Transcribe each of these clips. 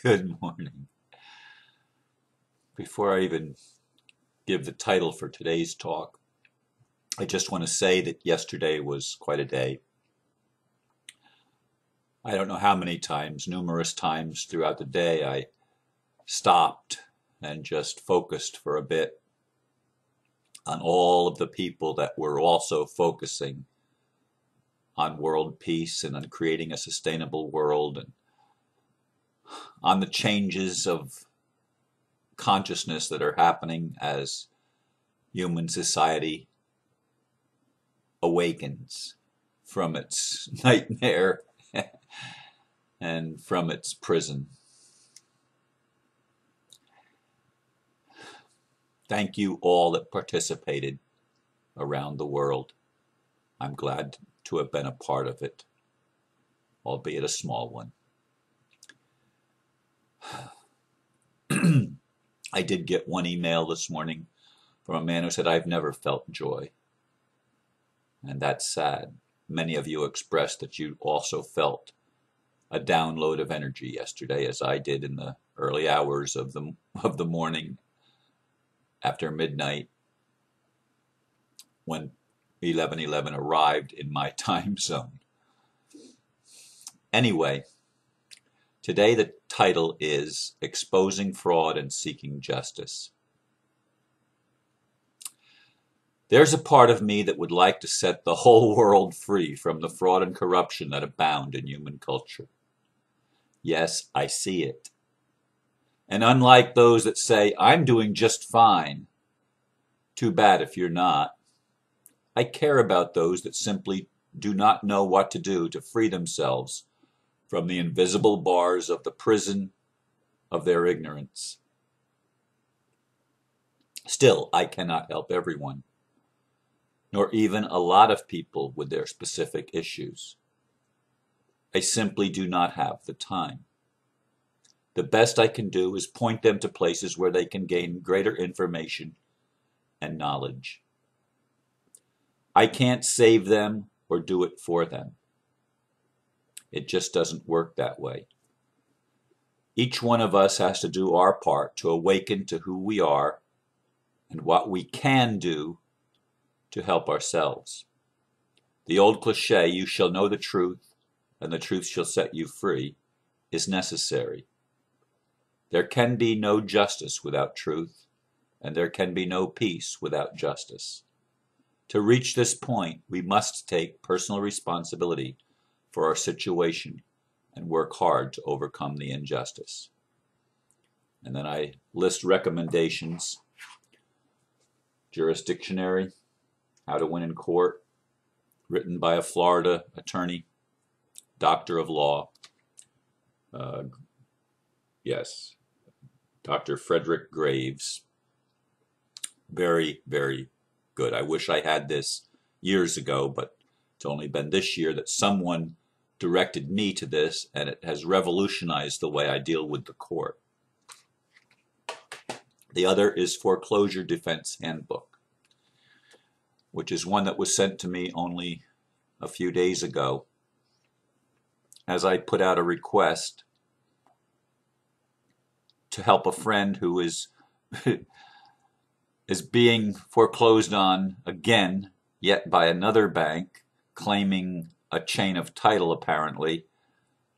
Good morning. Before I even give the title for today's talk, I just want to say that yesterday was quite a day. I don't know how many times, numerous times throughout the day, I stopped and just focused for a bit on all of the people that were also focusing on world peace and on creating a sustainable world and on the changes of consciousness that are happening as human society awakens from its nightmare and from its prison. Thank you all that participated around the world. I'm glad to have been a part of it, albeit a small one. I did get one email this morning from a man who said, "I've never felt joy." And that's sad. Many of you expressed that you also felt a download of energy yesterday, as I did in the early hours of the morning after midnight when 11:11 arrived in my time zone. Anyway, today the title is Exposing Fraud and Seeking Justice. There's a part of me that would like to set the whole world free from the fraud and corruption that abound in human culture. Yes, I see it. And unlike those that say, "I'm doing just fine," too bad if you're not, I care about those that simply do not know what to do to free themselves from the invisible bars of the prison of their ignorance. Still, I cannot help everyone, nor even a lot of people with their specific issues. I simply do not have the time. The best I can do is point them to places where they can gain greater information and knowledge. I can't save them or do it for them. It just doesn't work that way. Each one of us has to do our part to awaken to who we are and what we can do to help ourselves. The old cliché, "You shall know the truth, and the truth shall set you free," is necessary. There can be no justice without truth, and there can be no peace without justice. To reach this point, we must take personal responsibility for our situation and work hard to overcome the injustice. And then I list recommendations. Jurisdictionary, How to Win in Court, written by a Florida attorney, doctor of law. Yes, Dr. Frederick Graves. Very, very good. I wish I had this years ago, but it's only been this year that someone directed me to this, and it has revolutionized the way I deal with the court. The other is Foreclosure Defense Handbook, which is one that was sent to me only a few days ago as I put out a request to help a friend who is being foreclosed on again, yet by another bank, claiming a chain of title apparently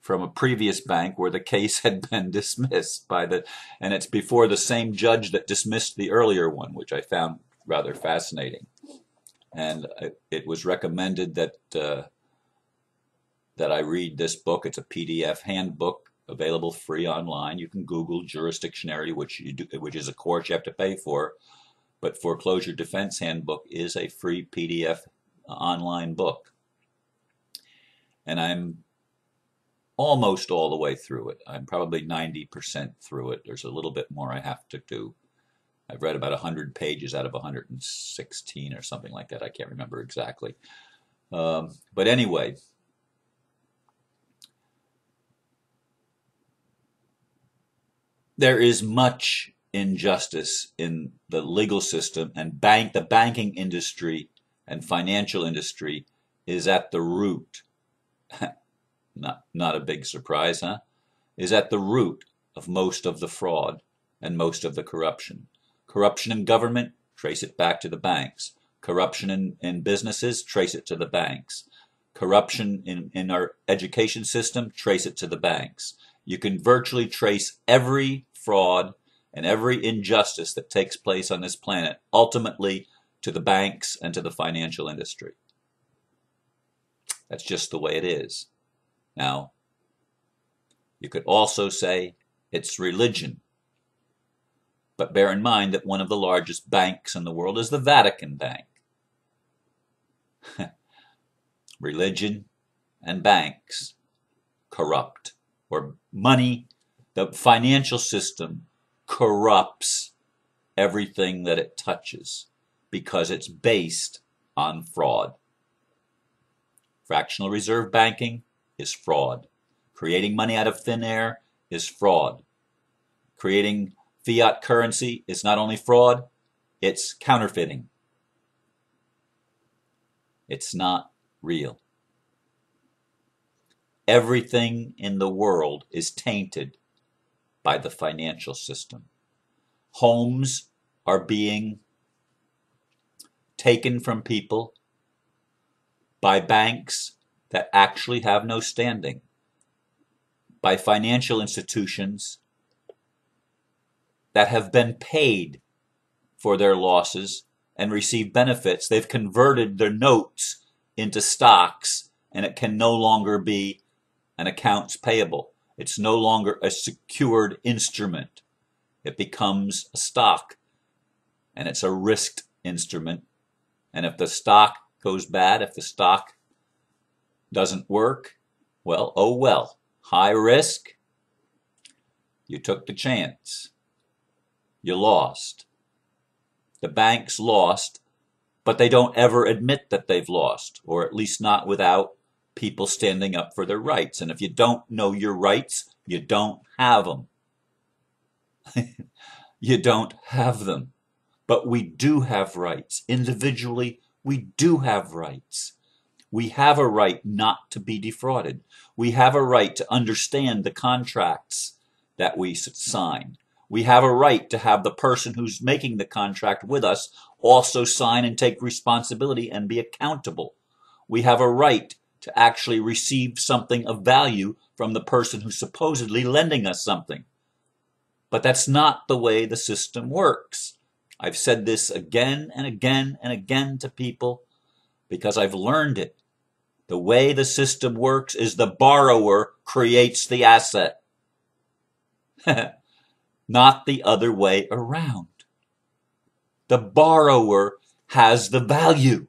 from a previous bank where the case had been dismissed and it's before the same judge that dismissed the earlier one, which I found rather fascinating. And it was recommended that I read this book. It's a PDF handbook available free online. You can Google Jurisdictionary, which is a course you have to pay for. But Foreclosure Defense Handbook is a free PDF online book. And I'm almost all the way through it. I'm probably 90% through it. There's a little bit more I have to do. I've read about 100 pages out of 116 or something like that. I can't remember exactly. But anyway, there is much injustice in the legal system, and the banking industry and financial industry is at the root. Not a big surprise, huh? Is at the root of most of the fraud and most of the corruption. Corruption in government, trace it back to the banks. Corruption in businesses, trace it to the banks. Corruption in our education system, trace it to the banks. You can virtually trace every fraud and every injustice that takes place on this planet, ultimately to the banks and to the financial industry. That's just the way it is. Now, you could also say it's religion. But bear in mind that one of the largest banks in the world is the Vatican Bank. Religion and banks corrupt, or money, the financial system corrupts everything that it touches because it's based on fraud. Fractional reserve banking is fraud. Creating money out of thin air is fraud. Creating fiat currency is not only fraud, it's counterfeiting. It's not real. Everything in the world is tainted by the financial system. Homes are being taken from people by banks that actually have no standing, by financial institutions that have been paid for their losses and receive benefits. They've converted their notes into stocks, and it can no longer be an accounts payable. It's no longer a secured instrument. It becomes a stock, and it's a risked instrument. And if the stock goes bad, if the stock doesn't work, well, oh well. High risk, you took the chance. You lost. The banks lost, but they don't ever admit that they've lost, or at least not without people standing up for their rights. And if you don't know your rights, you don't have them. You don't have them. But we do have rights. Individually, we do have rights. We have a right not to be defrauded. We have a right to understand the contracts that we sign. We have a right to have the person who's making the contract with us also sign and take responsibility and be accountable. We have a right to actually receive something of value from the person who's supposedly lending us something. But that's not the way the system works. I've said this again and again and again to people because I've learned it. The way the system works is the borrower creates the asset. Not the other way around. The borrower has the value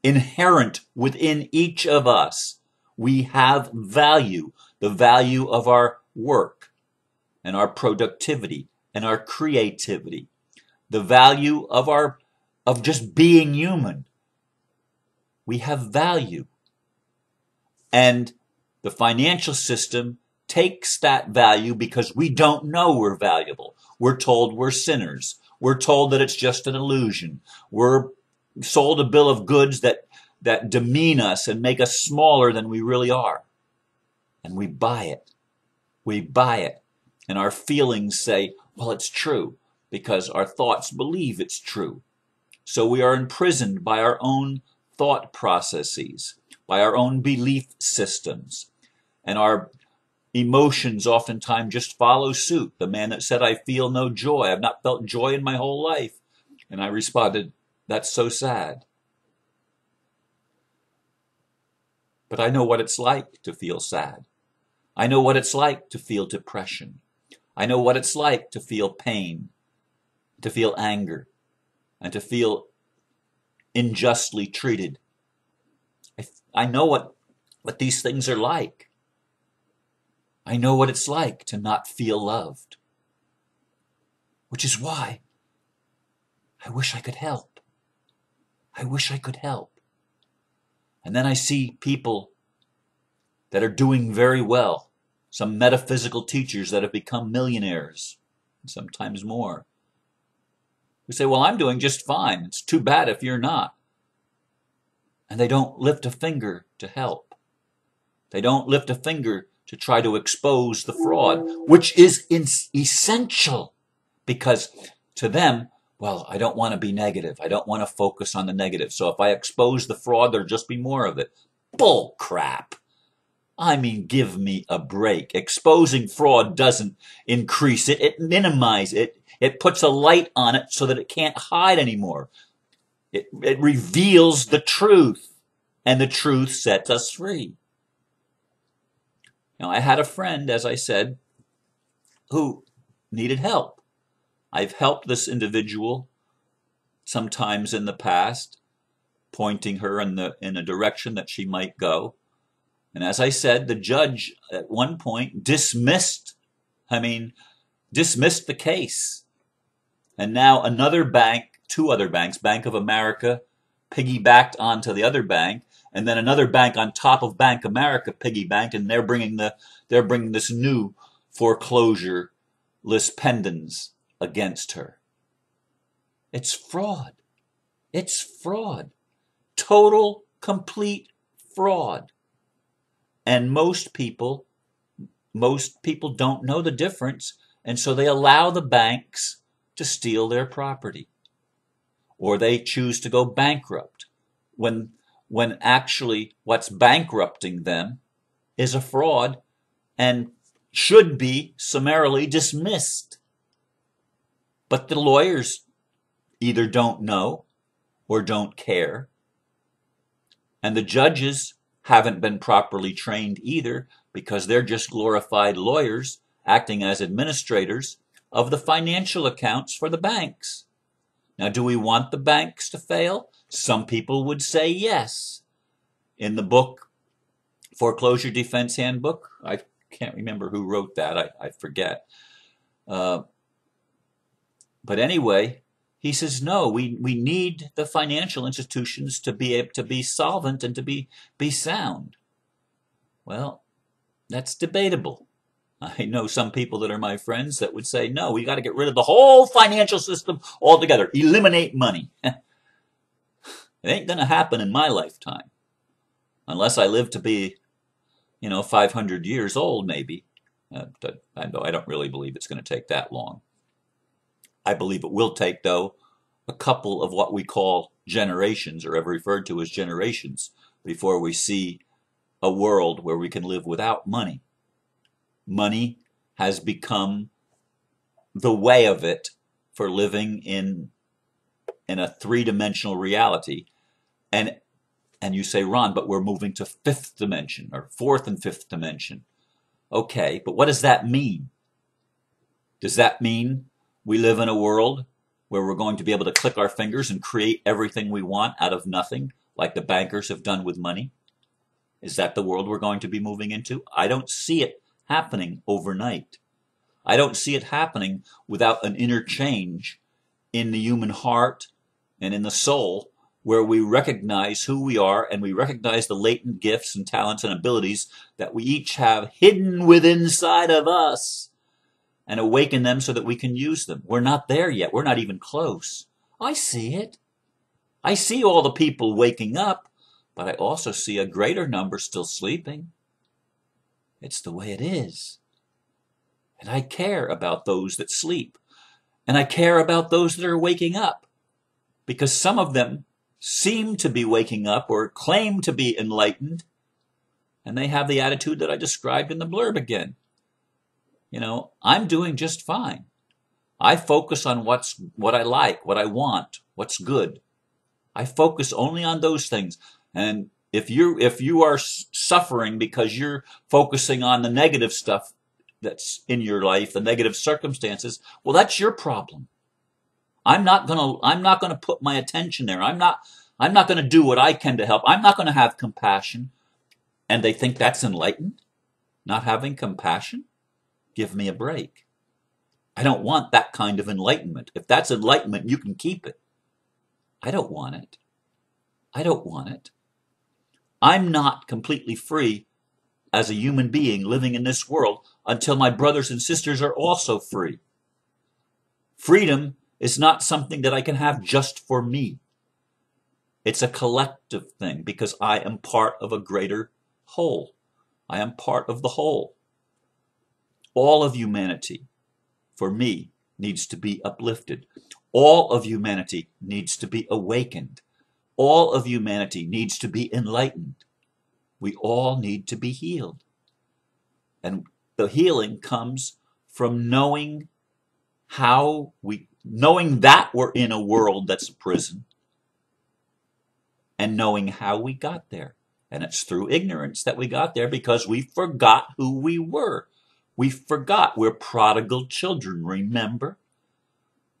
inherent within each of us. We have value, the value of our work and our productivity and our creativity, the value of just being human. We have value. And the financial system takes that value because we don't know we're valuable. We're told we're sinners. We're told that it's just an illusion. We're sold a bill of goods that demean us and make us smaller than we really are. And we buy it. We buy it. And our feelings say, well, it's true, because our thoughts believe it's true. So we are imprisoned by our own thought processes, by our own belief systems. And our emotions oftentimes just follow suit. The man that said, I feel no joy. I've not felt joy in my whole life. And I responded, that's so sad. But I know what it's like to feel sad. I know what it's like to feel depression. I know what it's like to feel pain, to feel anger, and to feel unjustly treated. I know what these things are like. I know what it's like to not feel loved. Which is why I wish I could help. I wish I could help. And then I see people that are doing very well. Some metaphysical teachers that have become millionaires, sometimes more. Who say, well, I'm doing just fine. It's too bad if you're not. And they don't lift a finger to help. They don't lift a finger to try to expose the fraud, which is essential, because to them, well, I don't want to be negative. I don't want to focus on the negative. So if I expose the fraud, there'll just be more of it. Bull crap. I mean, give me a break. Exposing fraud doesn't increase it. It minimizes it. It puts a light on it so that it can't hide anymore. It reveals the truth, and the truth sets us free. Now, I had a friend, as I said, who needed help. I've helped this individual sometimes in the past, pointing her in a direction that she might go. And as I said, the judge at one point dismissed the case. And now another bank, two other banks, Bank of America piggybacked onto the other bank, and then another bank on top of Bank America piggybacked, and they're bringing this new foreclosure list pendants against her. It's fraud. It's fraud. Total, complete fraud. And most people don't know the difference, and so they allow the banks to steal their property, or they choose to go bankrupt when actually what's bankrupting them is a fraud and should be summarily dismissed. But the lawyers either don't know or don't care, and the judges haven't been properly trained either, because they're just glorified lawyers acting as administrators of the financial accounts for the banks. Now, do we want the banks to fail? Some people would say yes. In the book, Foreclosure Defense Handbook, I can't remember who wrote that, I forget. But anyway, he says, no, we need the financial institutions to be able to be solvent and to be sound. Well, that's debatable. I know some people that are my friends that would say, no, we got to get rid of the whole financial system altogether. Eliminate money. It ain't going to happen in my lifetime. Unless I live to be, 500 years old, maybe. I don't really believe it's going to take that long. I believe it will take, though, a couple of what we call generations, or have referred to as generations, before we see a world where we can live without money. Money has become the way of it for living in a three-dimensional reality. And you say, Ron, but we're moving to fifth dimension, or fourth and fifth dimension. Okay, but what does that mean? Does that mean we live in a world where we're going to be able to click our fingers and create everything we want out of nothing, like the bankers have done with money? Is that the world we're going to be moving into? I don't see it happening overnight. I don't see it happening without an interchange in the human heart and in the soul, where we recognize who we are and we recognize the latent gifts and talents and abilities that we each have hidden within inside of us, and awaken them so that we can use them. We're not there yet. We're not even close. I see it. I see all the people waking up, but I also see a greater number still sleeping. It's the way it is. And I care about those that sleep. And I care about those that are waking up, because some of them seem to be waking up or claim to be enlightened, and they have the attitude that I described in the blurb again. I'm doing just fine. I focus on what I like, what I want, what's good. I focus only on those things. And if you are suffering because you're focusing on the negative stuff that's in your life, the negative circumstances, well, that's your problem. I'm not gonna put my attention there. I'm not gonna do what I can to help. I'm not gonna have compassion. And they think that's enlightened? Not having compassion? Give me a break. I don't want that kind of enlightenment. If that's enlightenment, you can keep it. I don't want it. I don't want it. I'm not completely free as a human being living in this world until my brothers and sisters are also free. Freedom is not something that I can have just for me. It's a collective thing, because I am part of a greater whole. I am part of the whole. All of humanity, for me, needs to be uplifted. All of humanity needs to be awakened. All of humanity needs to be enlightened. We all need to be healed. And the healing comes from knowing that we're in a world that's a prison, and knowing how we got there. And it's through ignorance that we got there, because we forgot who we were. We forgot we're prodigal children, remember?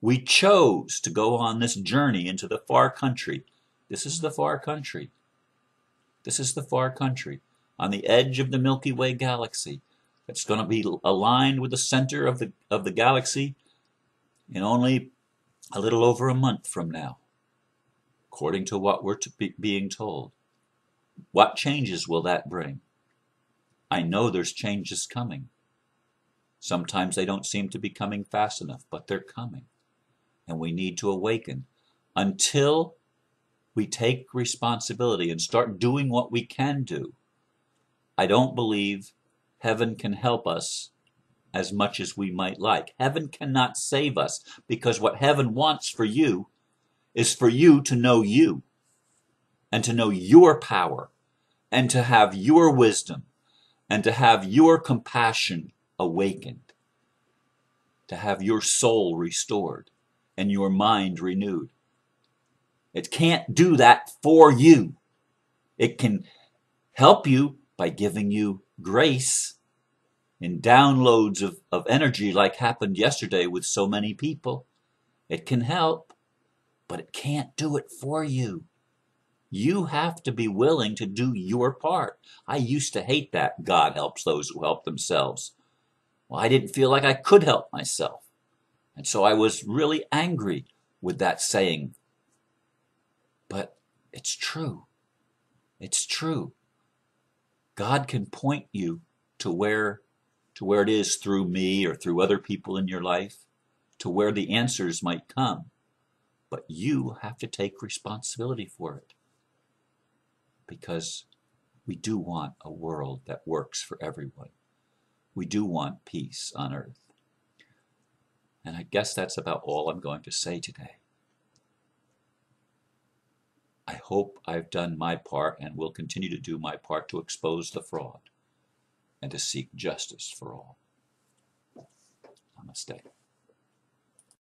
We chose to go on this journey into the far country. This is the far country. This is the far country on the edge of the Milky Way galaxy. It's going to be aligned with the center of the galaxy in only a little over a month from now, according to what we're being told. What changes will that bring? I know there's changes coming. Sometimes they don't seem to be coming fast enough, but they're coming. And we need to awaken. Until we take responsibility and start doing what we can do, I don't believe heaven can help us as much as we might like. Heaven cannot save us, because what heaven wants for you is for you to know you, and to know your power, and to have your wisdom, and to have your compassion awakened, to have your soul restored and your mind renewed. It can't do that for you. It can help you by giving you grace in downloads of energy, like happened yesterday with so many people. It can help, but it can't do it for you. You have to be willing to do your part. I used to hate that God helps those who help themselves. Well, I didn't feel like I could help myself. And so I was really angry with that saying. But it's true. It's true. God can point you to where it is through me or through other people in your life, to where the answers might come. But you have to take responsibility for it. Because we do want a world that works for everyone. We do want peace on earth. And I guess that's about all I'm going to say today. I hope I've done my part and will continue to do my part to expose the fraud and to seek justice for all. Namaste.